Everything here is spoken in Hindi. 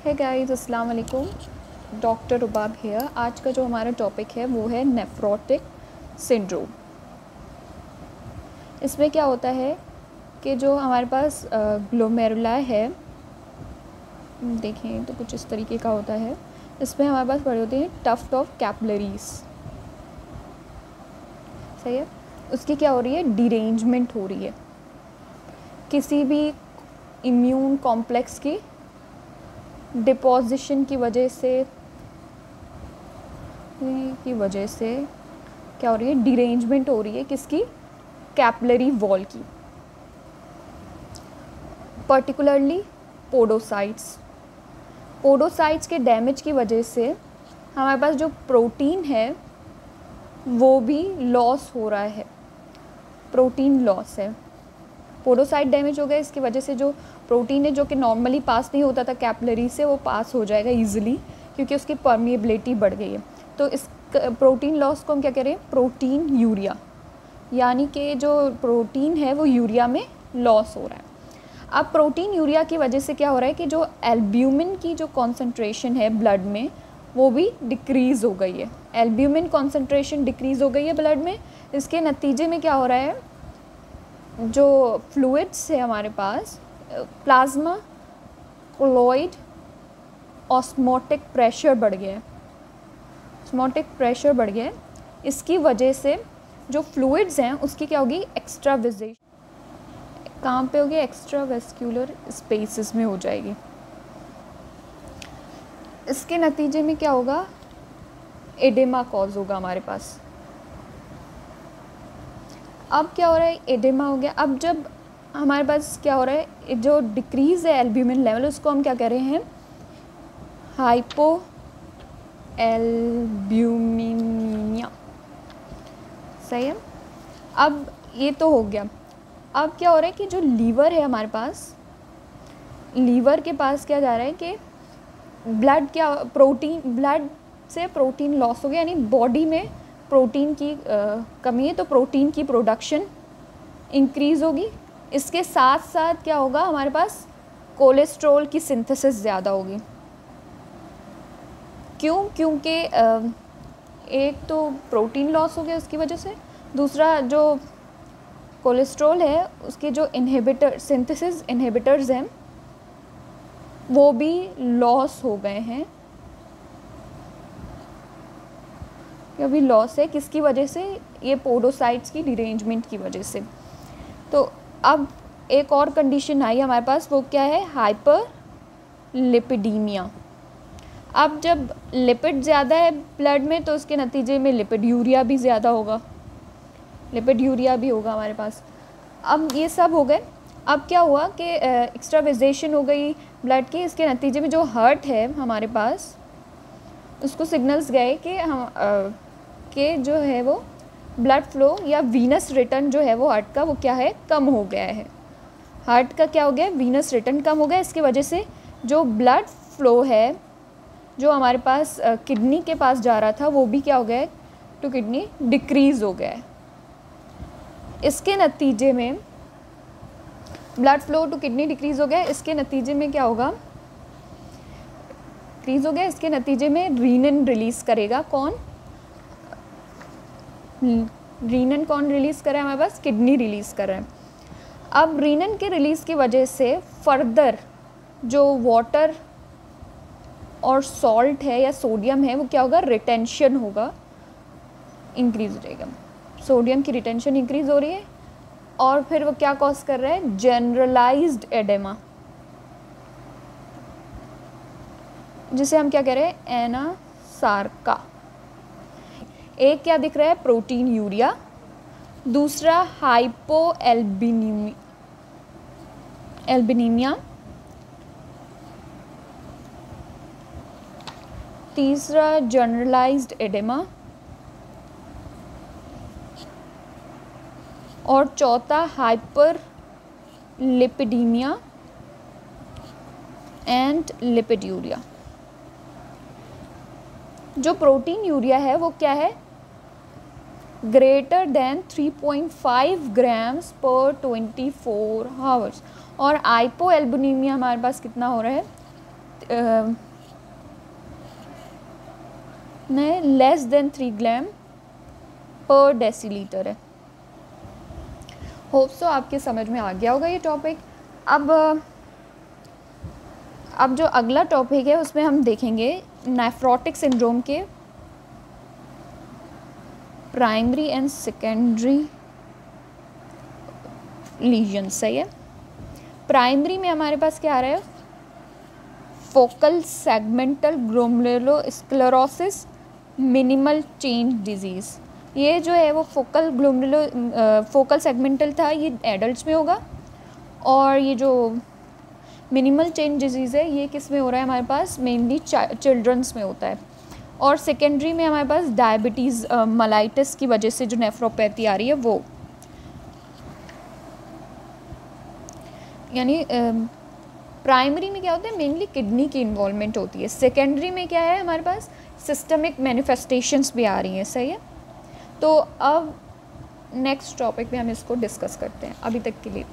है गाइस, अस्सलाम वालेकुम। डॉक्टर रुबाब हेयर। आज का जो हमारा टॉपिक है वो है नेफ्रोटिक सिंड्रोम। इसमें क्या होता है कि जो हमारे पास ग्लोमेरुला है, देखें तो कुछ इस तरीके का होता है। इसमें हमारे पास पड़े होते हैं टफ्ट ऑफ कैपिलरीज, सही है। उसकी क्या हो रही है, डिरेंजमेंट हो रही है किसी भी इम्यून कॉम्प्लेक्स की डिपोजिशन की वजह से क्या हो रही है, डिरेंजमेंट हो रही है किसकी, कैपिलरी वॉल की, पर्टिकुलरली पोडोसाइट्स के डैमेज की वजह से हमारे पास जो प्रोटीन है वो भी लॉस हो रहा है, प्रोटीन लॉस है। पोडोसाइट डैमेज हो गया, इसकी वजह से जो प्रोटीन है जो कि नॉर्मली पास नहीं होता था कैपिलरी से, वो पास हो जाएगा ईजिली क्योंकि उसकी परमिएबिलिटी बढ़ गई है। तो इस प्रोटीन लॉस को हम क्या कह रहे हैं, प्रोटीन यूरिया, यानी कि जो प्रोटीन है वो यूरिया में लॉस हो रहा है। अब प्रोटीन यूरिया की वजह से क्या हो रहा है कि जो एल्ब्यूमिन की जो कॉन्सेंट्रेशन है ब्लड में वो भी डिक्रीज़ हो गई है। एल्ब्यूमिन कॉन्सेंट्रेशन डिक्रीज़ हो गई है ब्लड में। इसके नतीजे में क्या हो रहा है, जो फ्लूइड्स है हमारे पास, प्लाज्मा, कोलॉइड, ऑस्मोटिक प्रेशर बढ़ गया है, ऑस्मोटिक प्रेशर बढ़ गया है। इसकी वजह से जो फ्लूइड्स हैं उसकी क्या होगी, एक्स्ट्रावेजेशन, कहाँ पे होगी, एक्स्ट्रावेस्कुलर स्पेसेस में हो जाएगी। इसके नतीजे में क्या होगा, एडेमा कॉज होगा हमारे पास। अब क्या हो रहा है, एडेमा हो गया। अब जब हमारे पास क्या हो रहा है, जो डिक्रीज़ है एल्ब्यूमिन लेवल, उसको हम क्या कह रहे हैं, हाइपो एल्ब्यूमिनिया, सही है। अब ये तो हो गया। अब क्या हो रहा है कि जो लीवर है हमारे पास, लीवर के पास क्या जा रहा है कि ब्लड से प्रोटीन लॉस हो गया, यानी बॉडी में प्रोटीन की कमी है, तो प्रोटीन की प्रोडक्शन इंक्रीज़ होगी। इसके साथ साथ क्या होगा, हमारे पास कोलेस्ट्रॉल की सिंथेसिस ज़्यादा होगी। क्यों? क्योंकि एक तो प्रोटीन लॉस हो गया उसकी वजह से, दूसरा जो कोलेस्ट्रॉल है उसके जो सिंथेसिस इनहिबिटर्स हैं वो भी लॉस हो गए हैं, या भी लॉस है। किसकी वजह से, ये पोडोसाइट्स की डिरेंजमेंट की वजह से। तो अब एक और कंडीशन आई हमारे पास, वो क्या है, हाइपर लिपिडीमिया। अब जब लिपिड ज़्यादा है ब्लड में तो उसके नतीजे में लिपिड यूरिया भी ज़्यादा होगा, लिपिड यूरिया भी होगा हमारे पास। अब ये सब हो गए। अब क्या हुआ कि एक्स्ट्रावेजेशन हो गई ब्लड की, इसके नतीजे में जो हार्ट है हमारे पास, उसको सिग्नल्स गए कि कि जो है वो ब्लड फ्लो या वीनस रिटर्न जो है वो हार्ट का, वो क्या है, कम हो गया है। हार्ट का क्या हो गया, वीनस रिटर्न कम हो गया। इसकी वजह से जो ब्लड फ्लो है जो हमारे पास किडनी के पास जा रहा था वो भी क्या हो गया है, टू किडनी डिक्रीज़ हो गया है। इसके नतीजे में blood flow to kidney decrease हो गया। इसके नतीजे में क्या होगा, डिक्रीज़ हो गया। इसके नतीजे में रीनिन रिलीज़ करेगा, कौन, रीनिन कौन रिलीज़ कर रहा है हमारे पास, किडनी रिलीज़ कर रहा है। अब रीनिन के रिलीज़ की वजह से फर्दर जो वाटर और सॉल्ट है या सोडियम है वो क्या होगा, रिटेंशन होगा, इंक्रीज़ हो जाएगा। सोडियम की रिटेंशन इंक्रीज़ हो रही है और फिर वो क्या कॉज कर रहा है, जनरलाइज्ड एडेमा, जिसे हम क्या कह रहे हैं, एनासार्का। एक क्या दिख रहा है, प्रोटीन यूरिया, दूसरा हाइपो एल्बिनीमिया, तीसरा जनरलाइज्ड एडेमा, और चौथा hyper lipidaemia and lipid urea. जो प्रोटीन यूरिया है वो क्या है, ग्रेटर देन 3.5 ग्राम्स पर 24 आवर्स, और हाइपो एल्बुमिनिया हमारे पास कितना हो रहा है, लेस देन 3 ग्राम पर डेसीलीटर है। होप सो आपके समझ में आ गया होगा ये टॉपिक। अब जो अगला टॉपिक है उसमें हम देखेंगे नेफ्रोटिक सिंड्रोम के प्राइमरी एंड सेकेंडरी लीजन। सही है। प्राइमरी में हमारे पास क्या आ रहा है, focal segmental glomerulosclerosis minimal change disease. ये जो है वो फोकल सेगमेंटल था, ये एडल्ट्स में होगा, और ये जो मिनिमल चेंज डिजीज़ है ये किस में हो रहा है हमारे पास, मेनली चिल्ड्रंस में होता है। और सेकेंडरी में हमारे पास डायबिटीज़ मलाइटिस की वजह से जो नेफ्रोपैथी आ रही है वो, यानी प्राइमरी में क्या होता है, मेनली किडनी की इन्वॉल्वमेंट होती है। सेकेंडरी में क्या है हमारे पास, सिस्टमिक मैनिफेस्टेशंस भी आ रही हैं। सही है। तो अब नेक्स्ट टॉपिक में हम इसको डिस्कस करते हैं। अभी तक के लिए